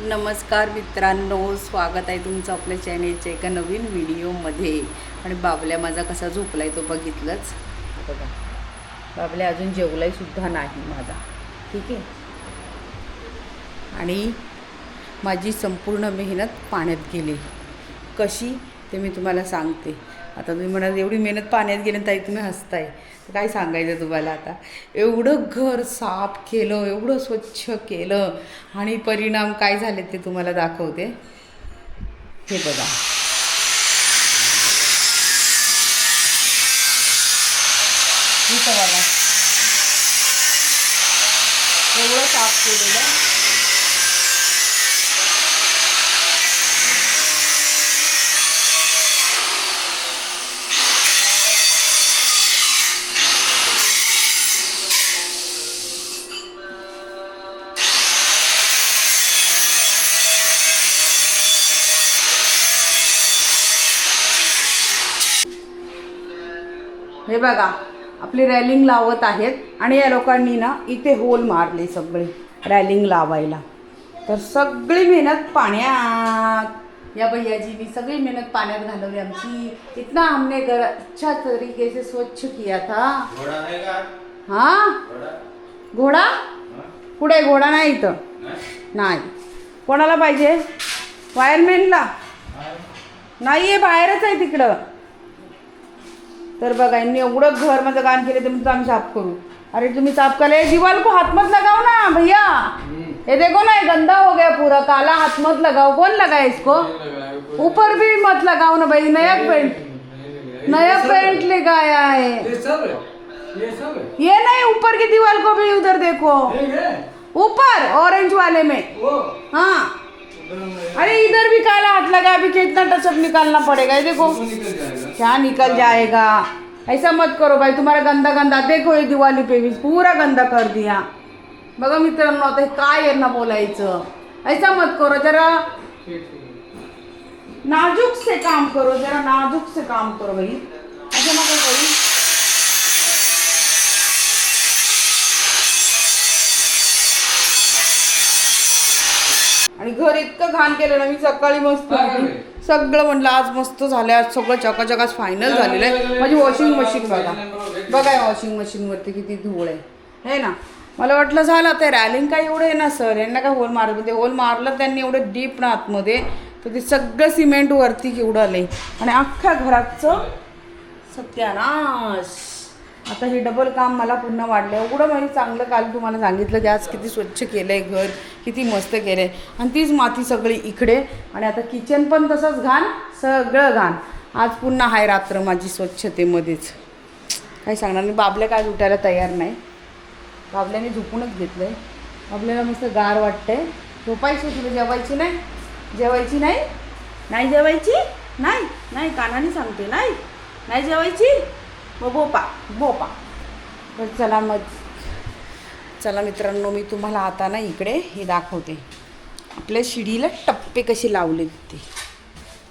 नमस्कार मित्रांनो, स्वागत आहे तुमचं आपल्या चॅनेलच्या एका नवीन व्हिडिओमध्ये. आणि बाबल्या माझा कसा झोपलाय तो बघितलंच. बघा, बाबल्या अजून जेवलाय सुद्धा नाही माझा. ठीक आहे. आणि माझी संपूर्ण मेहनत पाण्यात गेली. कशी ते मी तुम्हाला सांगते. आता तुम्ही म्हणाल एवढी मेहनत पाण्यात गेली ताई तुम्ही हसताय, तर काय सांगायचं तुम्हाला. आता एवढं घर साफ केलं, एवढं स्वच्छ केलं आणि परिणाम काय झाले ते तुम्हाला दाखवते. हे बघा, इथं बघा एवढं साफ केलेलं. हे बघा, आपली रॅलिंग लावत आहेत आणि या लोकांनी ना इथे होल मारले सगळे रॅलिंग लावायला. तर सगळी मेहनत पाण्यात, या भैयाजीनी सगळी मेहनत पाण्यात घालवली आमची. इतना हमने घर अच्छा तरीके से स्वच्छ किया था. हाँ, घोडा पुढे घोडा नाही इथं. नाही, कोणाला पाहिजे? वायरमॅनला नाही आहे, बाहेरच आहे तिकडं. तर बघा, यांनी एवढं घर माझं गाण केलं, तर आम्ही साफ करू. अरे तुम्ही साफ कर, दीवार को हाथ मत लगाओ ना भैया. ये देखो ना, ये गंदा हो गया पूरा, काला हाथ मत लगाओ. कौन लगाए इसको? ऊपर भी मत लगाओ ना भाई. नया पेंट लगाया है. ये नहीं, ऊपर की दीवार को भी उधर देखो, ऊपर ऑरेंज वाले में. हाँ, अरे इधर भी काला हाथ लगा, अभी कितना टचअप निकालना पड़ेगा. ये देखो क्या निकल जाएगा. ऐसा मत करो भाई, तुम्हारा गंदा गंदा देखो. ये दिवाली पे भी पूरा गंदा कर दिया. बघा मित्रांनो, आता काय यांना बोलायचं. ऐसा मत करो, जरा नाजुक से काम करो, जरा नाजुक से काम करो भाई. ऐसा नका करू. आणि घर इतकं घाण केलं ना मी. सकाळी मस्त सगळं म्हटलं आज मस्त झालं, आज सगळं चकाचक आज फायनल झालेलं आहे. माझी वॉशिंग मशीन बघा, बघा या वॉशिंग मशीनवरती किती धूळ आहे ना. मला वाटलं झालं ते रॅलिंग काय एवढं आहे ना सर, यांना काय होल मारत. ते होल मारलं त्यांनी एवढं डीप ना आतमध्ये, तर ते सगळं सिमेंट वरती केवढं आलंय आणि अख्ख्या घराचं सत्यानाश. आता हे डबल काम मला पुन्हा वाढलं. एवढं म्हणजे चांगलं काल तुम्हाला सांगितलं की आज किती स्वच्छ केलं आहे घर, किती मस्त केलं आहे. आणि तीच माती सगळी इकडे. आणि आता किचन पण तसंच घाण, सगळं घाण. आज पुन्हा हाय रात्र माझी स्वच्छतेमध्येच. काय सांगणार. मी बाबल्या काय उठायला तयार नाही. बाबल्याने झोपूनच घेतलं आहे. बाबल्याला मस्त गार वाटतंय. झोपायची तुला, जेवायची नाही, जेवायची नाही, नाही जेवायची नाही, नाही कानाने सांगते नाही, नाही जेवायची. मग बोपा. तर चला मित्रांनो, मी तुम्हाला आता ना इकडे हे दाखवते. आपल्या शिडीला टप्पे कसे लावलेत ते.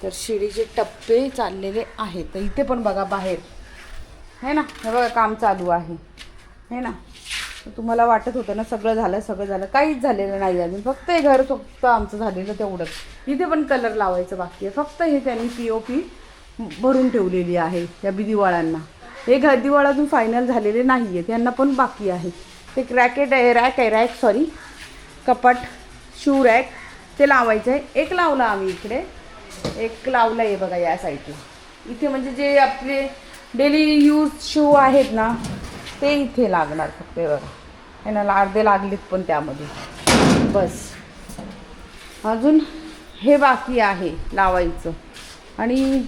तर शिडीचे टप्पे चाललेले आहेत. तर इथे पण बघा बाहेर है ना, हे बघा काम चालू आहे है ना. तर तुम्हाला वाटत होतं ना सगळं झालं, काहीच झालेलं नाही अजून. फक्त हे घर फक्त आमचं झालेलं तेवढंच. इथे पण कलर लावायचं बाकी आहे. फक्त हे त्यांनी POP भरून ठेवलेली आहे त्या दिवाळांना. हे घर दिवाळ अजून फायनल झालेले नाही आहे, त्यांना पण बाकी आहे. ते रॅक सॉरी कपाट, शू रॅक ते लावायचं आहे. एक लावला आम्ही इकडे, एक लावलं आहे बघा या साईडला. इथे म्हणजे जे आपले डेली यूज शू आहेत ना ते इथे लागणार फक्त. बघा यांना अर्धे लागलेत पण त्यामध्ये. बस अजून हे बाकी आहे लावायचं. आणि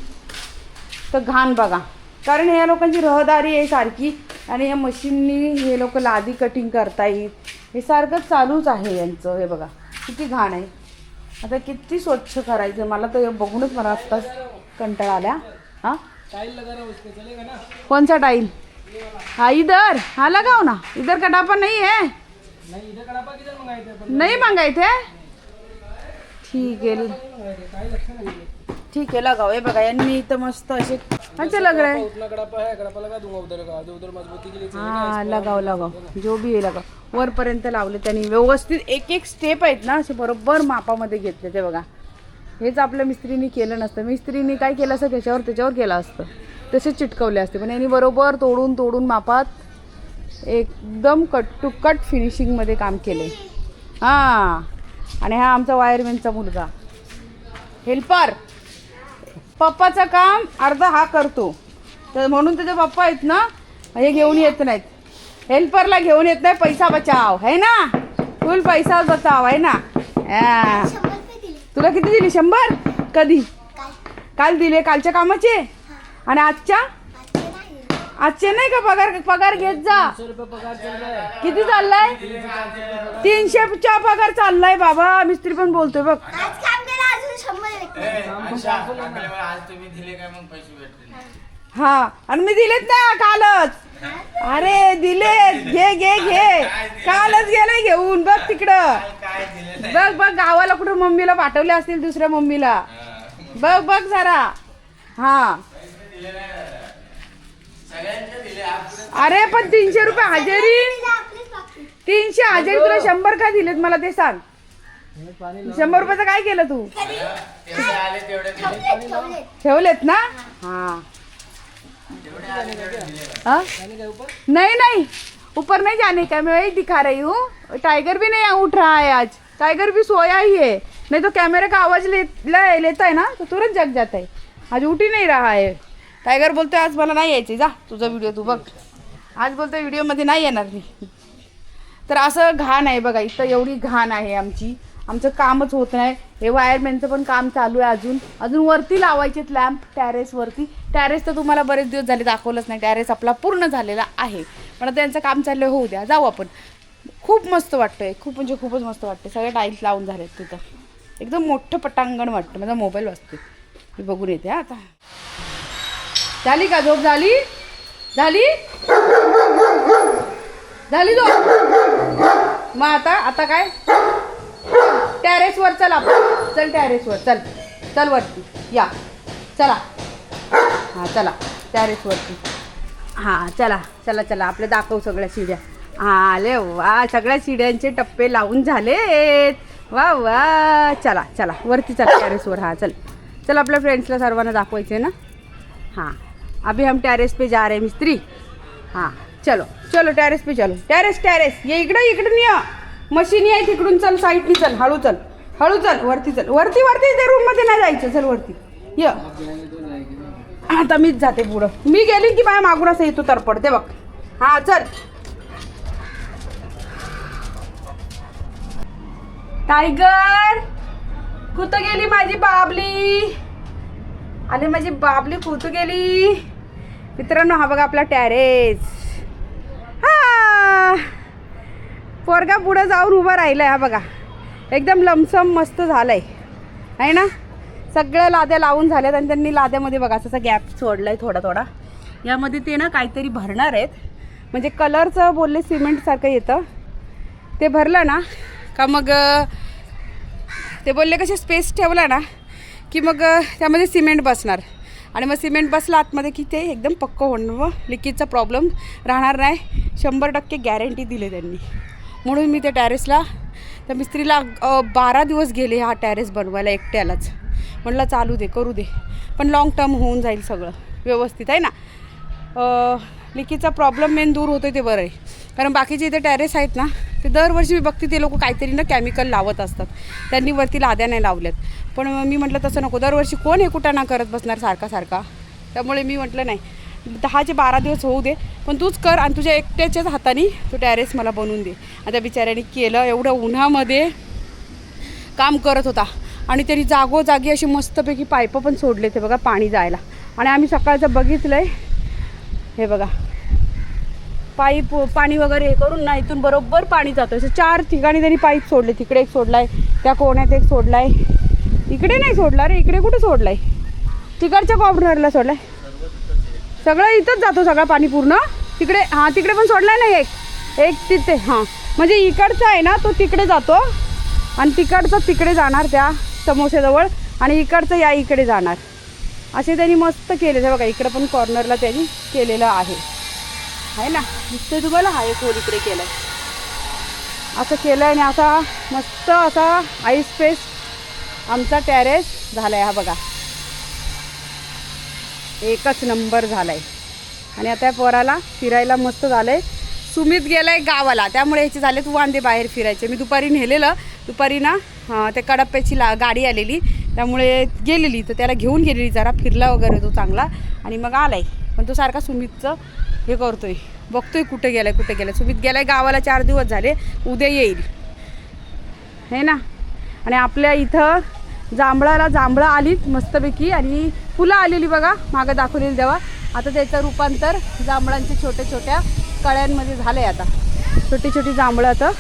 तर घाण बघा, कारण ह्या लोकांची रहदारी आहे सारखी. आणि या मशीननी हे लोक लादी कटिंग करतायत, हे सारखं चालूच आहे यांचं. हे बघा किती घाण आहे. आता किती स्वच्छ करायचं, मला तर बघूनच मला आत्ताच कंटाळा आल्या. हां, कौन सा टाइल? हाँ इधर, हाँ लगाओ ना. इधर कटापा नहीं है? नहीं मंगाए थे. ठीक है लगाओ. हे बघा यांनी इथं मस्त असे अच्छे लग रहा है. उतना कड़ापा है, कड़ापा लगा दूंगा उधर का, जो उधर मजबूती के लिए चाहिए ना. हाँ लगाओ जो भी है लगाओ. वरपर्यंत लावले त्यांनी व्यवस्थित. एक एक स्टेप आहेत ना असे बरोबर मापामध्ये घेतले ते बघा. हेच आपल्या मिस्त्रीनी केलं नसतं. मिस्त्रीनी काय केलं असतं त्याच्यावर केलं असतं, तसेच चिटकवले असते. पण यांनी बरोबर तोडून मापात एकदम कट टू कट फिनिशिंगमध्ये काम केले. हां, आणि हा आमचा वायरमॅनचा मुलगा हेल्पर. पप्पाचं काम अर्धा हा करतो, तर म्हणून त्याचे पप्पा आहेत ना हे घेऊन येत नाहीत. हेल्परला घेऊन येत नाही. पैसा बचाव है ना, फुल पैसा बचाव आहे ना. तुला किती दिली? 100. कधी? काल दिले. कालच्या कामाचे. आणि आजचे नाही का? पगार घेत जा. किती चाललाय? 300चा पगार चाललाय बाबा. मिस्त्री पण बोलतोय बघ. हा, आणि मी दिलेत ना कालच. अरे दिलेत. घे कालच गेले घेऊन. बघ तिकडं. बघ गावाला कुठं मम्मीला पाठवले असतील, दुसऱ्या मम्मीला. बघ जरा. हा, अरे पण 300 रुपये हजेरी. 300 हजेरी तुला 100 का दिलेत मला ते सांग. 100 रुपयाचं काय केलं तू? ठेवलेत ना. हा, नहीं ऊपर नहीं जाने का, मैं वही दिखा रही हूँ. टाइगर भी नहीं उठ रहा है आज. टाइगर भी सोया ही है, नहीं तो कैमरे का आवाज लेता है ना तो तुरंत जग जाता है. आज उठ ही नहीं रहा है. टायगर बोलतोय आज मला नाही यायचं. जा तुझा व्हिडिओ तू बघ. आज बोलतोय व्हिडिओमध्ये नाही येणार मी. तर असं घाण आहे बघा. इथं एवढी घाण आहे आमचं कामच होत नाही. हे वायरमॅनचं पण काम चालू आहे. अजून वरती लावायचेत लॅम्प टॅरेसवरती. टॅरेस तर तुम्हाला बरेच दिवस झाले दाखवलंच नाही. टॅरेस आपला पूर्ण झालेला आहे, पण त्यांचं काम चाललं होऊ द्या. जाऊ आपण. खूप मस्त वाटतंय, खूप म्हणजे खूपच मस्त वाटतं. सगळे टाईल्स लावून झालेत तिथं. एकदम मोठं पटांगण वाटतं. माझा मोबाईल वाजते, मी बघून येते. आता झाली का झोप? झाली झोप. मग आता काय? टॅरेसवर चल आपण. चल टॅरेसवर चल वरती या. चला. हां चला टॅरेसवरती. हां चला आपले दाखव सगळ्या शिड्या. हां आले वा. सगळ्या शिड्यांचे टप्पे लावून झालेत. वा. चला वरती चला टॅरेसवर. हां चल आपल्या फ्रेंड्सला सर्वांना दाखवायचे ना. हाँ अभी हम टेरेस पे जा रहे हैं मिस्त्री. हाँ चलो टेरेस पे चलो. टेरेस ये इकडे नाही. मशीन आहे तिकडून. चल साईडनी चल. हळू चल वरती चल. वरती त्या रूम मध्ये नाही जायचं. चल वरती ये. आता मीच जाते पुढं. मी गेली की माझ्या मागून असं येतो तरपडते बघ. हा चल. टायगर कुठं गेली माझी बाबली? आणि माझी बाबली कुठं गेली? मित्रांनो हा बघा आपला टॅरेस. हा पोरगा पुढे जाऊन उभा राहिलाय. हा बघा एकदम लमसम मस्त झालंय आहे ना. सगळ्या लाद्या लावून झाल्यात आणि त्यांनी लाद्यामध्ये बघा असा गॅप सोडलाय थोडा. यामध्ये ते ना काहीतरी भरणार आहेत. म्हणजे कलरचं बोलले सिमेंटसारखं येतं ते भरलं ना का मग ते बोलले कसे स्पेस ठेवला ना की मग त्यामध्ये सिमेंट बसणार. आणि मग सिमेंट बसला आतमध्ये की ते एकदम पक्कं होणार व लिकेजचा प्रॉब्लेम राहणार नाही. 100% गॅरंटी दिली त्यांनी. म्हणून मी त्या टॅरेसला त्या मिस्त्रीला 12 दिवस गेले हा टॅरेस बनवायला एकट्यालाच. म्हटलं चालू दे करू दे, पण लाँग टर्म होऊन जाईल सगळं व्यवस्थित आहे ना. लिकेजचा प्रॉब्लेम मेन दूर होतो ते बरं आहे. कारण बाकीचे इथे टॅरेस आहेत ना ते दरवर्षी मी बघते ते लोक काहीतरी ना केमिकल लावत असतात. त्यांनी वरती लाद्या नाही लावल्यात. पण मी म्हटलं तसं नको. दरवर्षी कोण हे कुटाणा करत बसणार सारखा. त्यामुळे मी म्हटलं नाही 10 ते 12 दिवस होऊ दे, पण तूच कर आणि तुझ्या एकट्याच्याच हाताने तो टॅरेस मला बनवून दे. आता बिचाऱ्याने केलं. एवढं उन्हामध्ये काम करत होता आणि त्यांनी जागोजागी अशी मस्तपैकी पाईपं पण सोडले ते बघा पाणी जायला. आणि आम्ही सकाळचं बघितलं आहे हे बघा पाईप पाणी वगैरे हे करून ना इथून बरोबर पाणी जातं. असं 4 ठिकाणी त्यांनी पाईप सोडले. तिकडे एक सोडला आहे, त्या कोण्यात एक सोडला आहे, इकडे नाही सोडला रे. इकडे कुठे सोडला आहे? तिकडच्या कॉर्नरला सोडला आहे. सगळं इथंच जातो सगळं पाणी पूर्ण. तिकडे हां तिकडे पण सोडला आहे ना एक तिथे. हां म्हणजे इकडचा आहे ना तो तिकडे जातो आणि तिकडचं तिकडे जाणार त्या समोसेजवळ आणि इकडचं या इकडे जाणार. असे त्यांनी मस्त केलेलं आहे बघा. इकडं पण कॉर्नरला त्यांनी केलेलं आहे ना. दिसतंय तुम्हाला? हा एक होल इकडे केला आहे. असं केलं आणि असा मस्त असा आईस स्पेस आमचा टेरेस झाला आहे. हा बघा एकच नंबर झाला आहे. आणि आता पोराला फिरायला मस्त झालं आहे. सुमित गेला आहे गावाला, त्यामुळे ह्याचे झाले तू वांदे बाहेर फिरायचे. मी दुपारी नेलेलं, दुपारी ना ते कडप्प्याची गाडी आलेली त्यामुळे गेलेली, तर त्याला घेऊन गेलेली, जरा फिरला वगैरे तो चांगला आणि मग आलाय. पण तो सारखा सुमितचं हे करतोय, बघतोय कुठे गेलाय कुठे गेलाय. सुमित गेलाय गावाला 4 दिवस झाले, उद्या येईल हे ना. आणि आपल्या इथं जांभळं आलीत मस्तपैकी आणि फुलं आलेली बघा मागं दाखवलेली तेव्हा. आता त्याचं रूपांतर जांभळांच्या छोट्या छोट्या कळ्यांमध्ये झालं आहे. आता छोटी छोटी जांभळं आता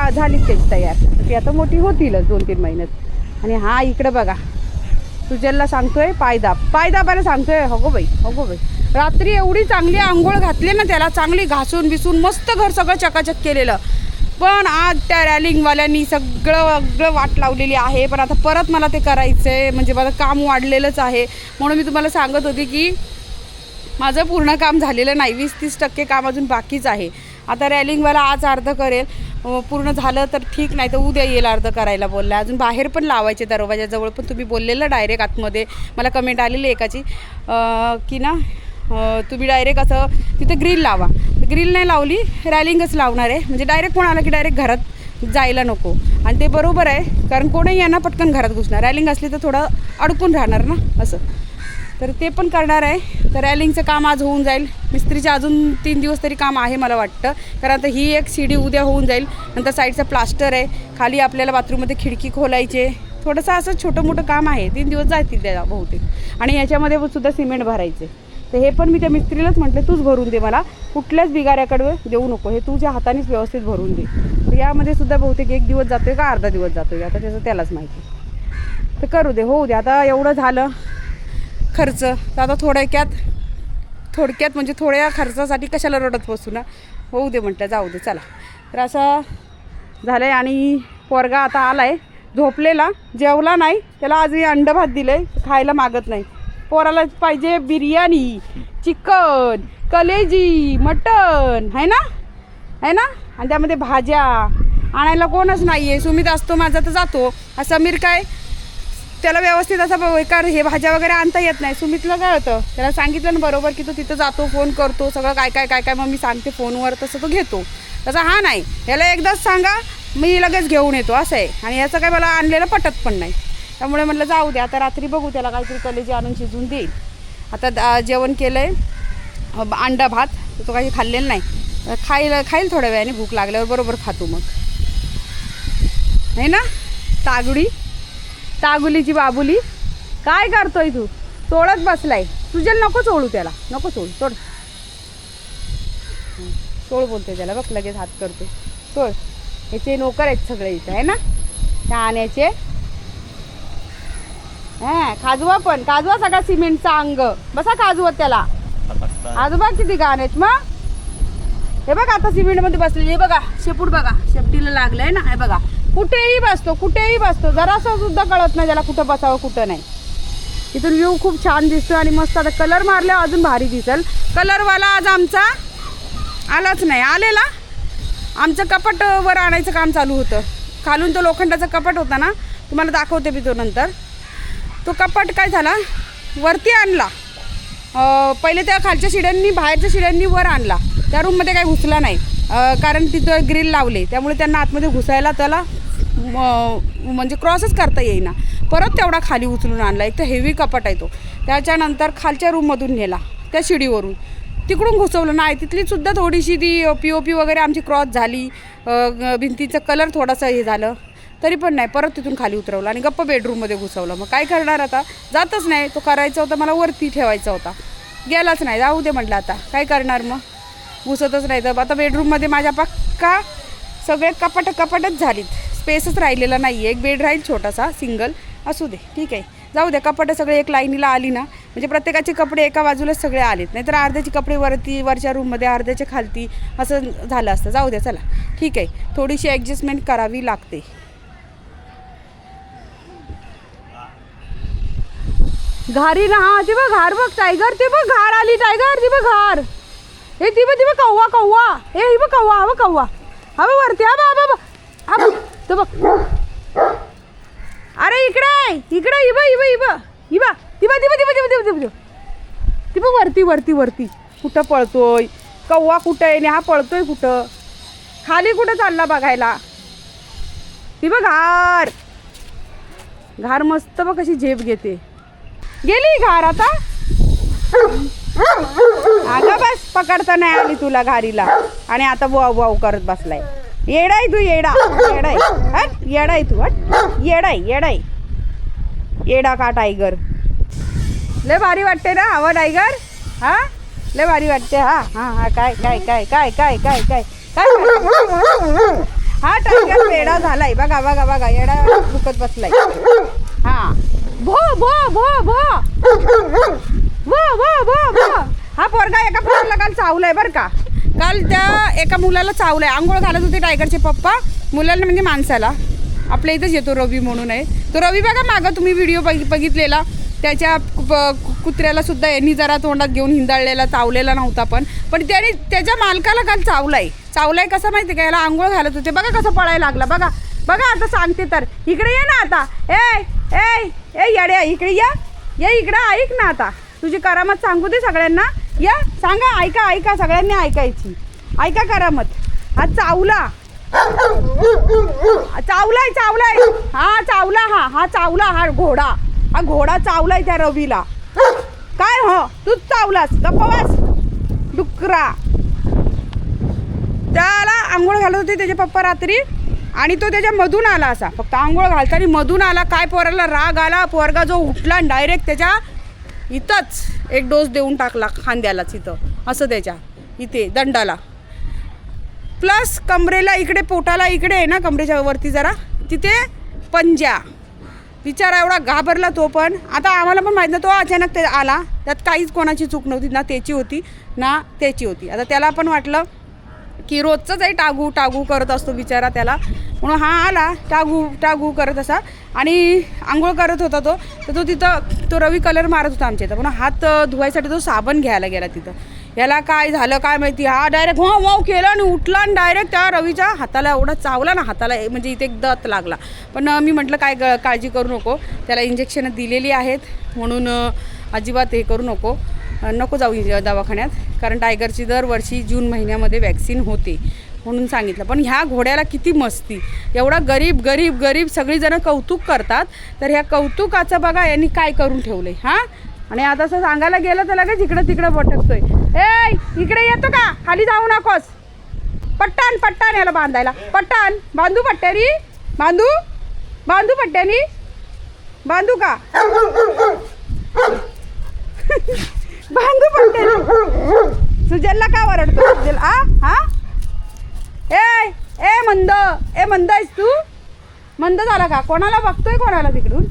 झालीच त्याची तयार, ती आता मोठी होतीलच 2-3 महिन्यात. आणि हा इकडे बघा सुजलला सांगतोय पायदाबाला सांगतोय हो बाई रात्री एवढी चांगली आंघोळ घातली ना त्याला, चांगली घासून बिसून मस्त घर सगळं चकाचक केलेलं. पण आज त्या रॅलिंगवाल्यांनी सगळं वाट लावलेली आहे. पण आता परत मला ते करायचं आहे, म्हणजे माझं काम वाढलेलंच आहे. म्हणून मी तुम्हाला सांगत होती की माझं पूर्ण काम झालेलं नाही, 20-30% काम अजून बाकीच आहे. आता रॅलिंगवाला आज अर्ध करेल, पूर्ण झालं तर ठीक, नाही तर उद्या येईल अर्ध करायला बोलला. अजून बाहेर पण लावायचे दरवाजाजवळ, पण तुम्ही बोललेलं डायरेक्ट आतमध्ये मला कमेंट आलेली एकाची की ना तुम्ही डायरेक्ट असं तिथे ग्रिल लावा. ग्रिल नाही लावली, रॅलिंगच लावणार आहे, म्हणजे डायरेक्ट कोण आलं की डायरेक्ट घरात जायला नको. आणि ते बरोबर आहे, कारण कोणीही यांना पटकन घरात घुसणार, रॅलिंग असली तर थोडं अडकून राहणार ना असं. तर ते पण करणार आहे. तर रॅलिंगचं काम आज होऊन जाईल. मिस्त्रीचे अजून 3 दिवस तरी काम आहे मला वाटतं, कारण आता ही एक शिडी उद्या होऊन जाईल. नंतर साईडचं प्लास्टर आहे, खाली आपल्याला बाथरूममध्ये खिडकी खोलायचे, थोडंसं असं छोटं मोठं काम आहे. 3 दिवस जातील त्या बहुतेक. आणि याच्यामध्ये सुद्धा सिमेंट भरायचे. तर हे पण मी त्या मिस्त्रीलाच म्हटलं तूच भरून दे, मला कुठल्याच बिगाऱ्याकडे देऊ नको, हे तुझ्या हातानेच व्यवस्थित भरून दे. तर यामध्ये सुद्धा बहुतेक 1 दिवस जातोय का अर्धा दिवस जातोय, आता त्याचं त्यालाच माहिती. तर करू दे, होऊ दे. आता एवढं झालं खर्च, तर आता थोडक्यात म्हणजे थोड्या खर्चासाठी कशाला रडत बसू ना, होऊ दे म्हटलं, जाऊ दे चला. तर असं झालं आहे. आणि पोरगा आता आला आहे झोपलेला, जेवला नाही, त्याला आज मी अंड भात दिलं आहे, खायला मागत नाही. पोराला पाहिजे बिर्याणी, चिकन, कलेजी, मटन, है ना. आणि त्यामध्ये भाज्या आणायला कोणच नाही आहे. सुमित असतो माझा तर जातो, समीर काय त्याला व्यवस्थित असं बेकार हे भाज्या वगैरे आणता येत नाही. सुमितला काय होतं, त्याला सांगितलं ना बरोबर की तो तिथं जातो, फोन करतो, सगळं काय मग मी सांगते फोनवर, तसं तो घेतो. तसा हा नाही, याला एकदाच सांगा मी लगेच घेऊन येतो असं आहे. आणि याचं काय मला आणलेलं पटत पण नाही, त्यामुळे म्हटलं जाऊ दे. आता रात्री बघू, त्याला काहीतरी कलेजी आणून शिजवून देईल. आता जेवण केलं आहे अंडा भात, तो काही खाल्लेलं नाही, खाईल थोड्या वेळाने, भूक लागल्यावर बरोबर खातो मग, आहे ना. तागुलीची बाबुली काय करतोय तू, तोडत बसलाय. तुझ्या नको चोळू, त्याला नको चोळू, तोड बोलते त्याला, बघ लगेच हात करते. तोड, याचे नोकर आहेत सगळे इथं, आहे ना. त्या आण्याचे काजवा सगळा सिमेंटचा अंग, बसा काजवत त्याला. आजोबा किती घाण आहेत मग. हे बघा आता सिमेंटमध्ये बसलेली, बघा शेपूट बघा, शेपटीला लागलंय ना. हे बघा कुठेही बसतो, जरासं सुद्धा कळत नाही त्याला कुठं बसावं कुठं नाही. इथून व्ह्यू खूप छान दिसतो आणि मस्त. आता कलर मारल्यावर अजून भारी दिसेल. कलरवाला आज आमचा आलाच नाही, आलेला आमचं कपाट वर आणायचं काम चालू होतं. खालून तो लोखंडाचा कपाट होता ना, तुम्हाला दाखवते मी तो नंतर. तो कपाट काय झाला, वरती आणला. पहिले त्या खालच्या शिड्यांनी, बाहेरच्या शिड्यांनी वर आणला. त्या रूममध्ये काही घुसला नाही, कारण तिथं ग्रिल लावले, त्यामुळे त्यांना आतमध्ये घुसायला त्याला म्हणजे क्रॉसच करता येईना. परत तेवढा खाली उचलून आणला. एक तर हेवी कपाट आहे तो. त्याच्यानंतर खालच्या रूममधून नेला, त्या शिडीवरून तिकडून घुसवलं नाही. तिथलीसुद्धा थोडीशी ती POP वगैरे आमची क्रॉस झाली, भिंतीचं कलर थोडासा हे झालं, तरी पण नाही, परत तिथून खाली उतरवलं आणि गप्प बेडरूममध्ये घुसवलं. मग काय करणार आता, जातच नाही. तो करायचा होता मला, वरती ठेवायचा होता, गेलाच नाही. जाऊ दे म्हटलं, आता काय करणार, मग घुसतच नाही. तर आता बेडरूममध्ये माझ्या पक्का सगळे कपाटच झालीत, स्पेसच राहिलेला नाही आहे. एक बेड राहील छोटासा सिंगल, असू दे ठीक आहे, जाऊ दे. कपाटं सगळे एक लाईनीला आली ना, म्हणजे प्रत्येकाचे कपडे एका बाजूलाच सगळे आलेत, नाहीतर अर्ध्याचे कपडे वरच्या रूममध्ये, अर्ध्याचे खालती, असं झालं असतं. जाऊ दे चला ठीक आहे, थोडीशी ॲडजस्टमेंट करावी लागते. घारी ना, हा ती बघ घार, बघ टायगर, ते बघ घार आली, टायगर ती बघ घार, हे ती बघ कव्वा, हे ही बघ कव्वा, हा बघ वरती, हा बघ हा बघ हा बघ तो बघ. अरे इकडे इकडे इबा इबा इबा इबा तिबा तिबा तिबा तिबा तिबा तिबा ती बघ वरती वरती वरती. कुठं पळतोय कव्वा, कुठं आहे हा पळतोय कुठं, खाली कुठं चालला बघायला. ती बघ घार घार मस्त बघ कशी झेप घेते. गेली घार आता. अगं बस पकडता नाही आली तुला घारीला आणि आता वाव वाव करत बसलाय. येडाय तू येडा, येडाय हट, येडाय तू हट, येडाय येडाय येडा का टायगर. लय भारी वाटते ना हवा टायगर. हा लय भारी वाटते. हा हा हा काय काय काय काय काय काय काय काय हा टायगर वेडा झालाय. बघा बघा बघा येडा भुकत बसलाय. हा भो भो भो भो भो भो भो भो. हा पोरगा एका पोराला काल चावलाय बरं का. काल त्या एका मुलाला चावलाय. आंघोळ घालत होते टायगरचे पप्पा मुलाला म्हणजे माणसाला. आपल्या इथंच येतो रवी म्हणून आहे तो. रवी बघा मागं तुम्ही व्हिडिओ बघितलेला त्याच्या कुत्र्याला सुद्धा यांनी जरा तोंडात घेऊन हिंदाळलेला, चावलेला नव्हता पण त्याने त्याच्या मालकाला काल चावलाय कसा माहिती का. याला आंघोळ घालत होते बघा कसं पळायला लागला. बघा बघा आता सांगते तर. इकडे ये ना आता. ए ए ए येड्या इकडे ये इकडं ऐक ना आता. तुझी करामत सांगू दे सगळ्यांना. या सांगा ऐका ऐका सगळ्यांनी ऐकायची. ऐका करामत. हा चावला चावलाय चावलाय हा चावला हा चावला हा घोडा चावलाय त्या रवीला. काय हो तूच चावलास गप्पावास डुकरा. त्याला आंघोळ घालत होते त्याचे पप्पा रात्री आणि तो त्याच्या मधून आला. असा फक्त आंघोळ घालताना मधून आला. काय पोराला राग आला. पोरगा जो उठला डायरेक्ट त्याच्या इथंच एक डोस देऊन टाकला खांद्यालाच इथं असं त्याच्या इथे दंडाला. प्लस कमरेला इकडे पोटाला इकडे आहे ना कमरेच्या वरती जरा तिथे पंजा. बिचारा एवढा घाबरला तो पण. आता आम्हाला पण माहीत नाही तो अचानक ते आला. त्यात काहीच कोणाची चूक नव्हती ना त्याची होती ना त्याची होती. आता त्याला पण वाटलं की रोजचंच आहे टागू टागू करत असतो बिचारा त्याला म्हणून हा आला टागू टागू करत असा आणि आंघोळ करत होता तो. तर तो तिथं तो रवी कलर मारत होता आमच्या इथं. पण हात धुवायसाठी तो साबण घ्यायला गेला तिथं. याला काय झालं काय माहिती. हा डायरेक्ट वाव केला आणि उठला आणि डायरेक्ट त्या रवीच्या हाताला एवढा चावला ना हाताला म्हणजे इथे एक दत लागला. पण मी म्हटलं काय काळजी करू नको. त्याला इंजेक्शनं दिलेली आहेत म्हणून अजिबात हे करू नको जाऊ दवाखान्यात. कारण टायगरची दरवर्षी जून महिन्यामध्ये वॅक्सिन होते म्हणून सांगितलं. पण ह्या घोड्याला किती मस्ती. एवढा गरीब गरीब गरीब सगळीजणं कौतुक करतात. तर ह्या कौतुकाचं बघा यांनी काय करून ठेवलं आहे. हां आणि आता असं सांगायला गेलं तर लगेच इकडं तिकडं भटकतोय. ए इकडे येतो का खाली जाऊ नकोस. पट्टान याला बांधायला. पट्टान बांधू पट्ट्यानी बांधू पट्ट्यानी बांधू का बांधू पट्ट्यानी. सुजलला का वरडतो सुजल. हा ए मंद आहेस तू. मंद झाला का. कोणाला बघतोय कोणाला तिकडून.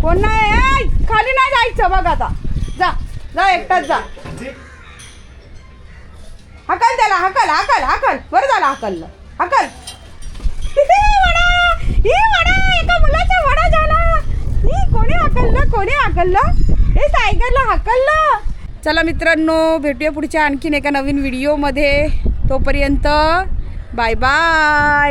कोण नाही. खाली नाही जायचं बघ आता. जा एकटाच जा. हकल त्याला हकल बरं झालं हकललं हकल. एका मुलाचा वडा झाला. कोणी हकललं हे टायगरला हकललं. चला मित्रांनो भेटूया पुढच्या आणखीन एका नवीन व्हिडिओमध्ये. तोपर्यंत बाय बाय.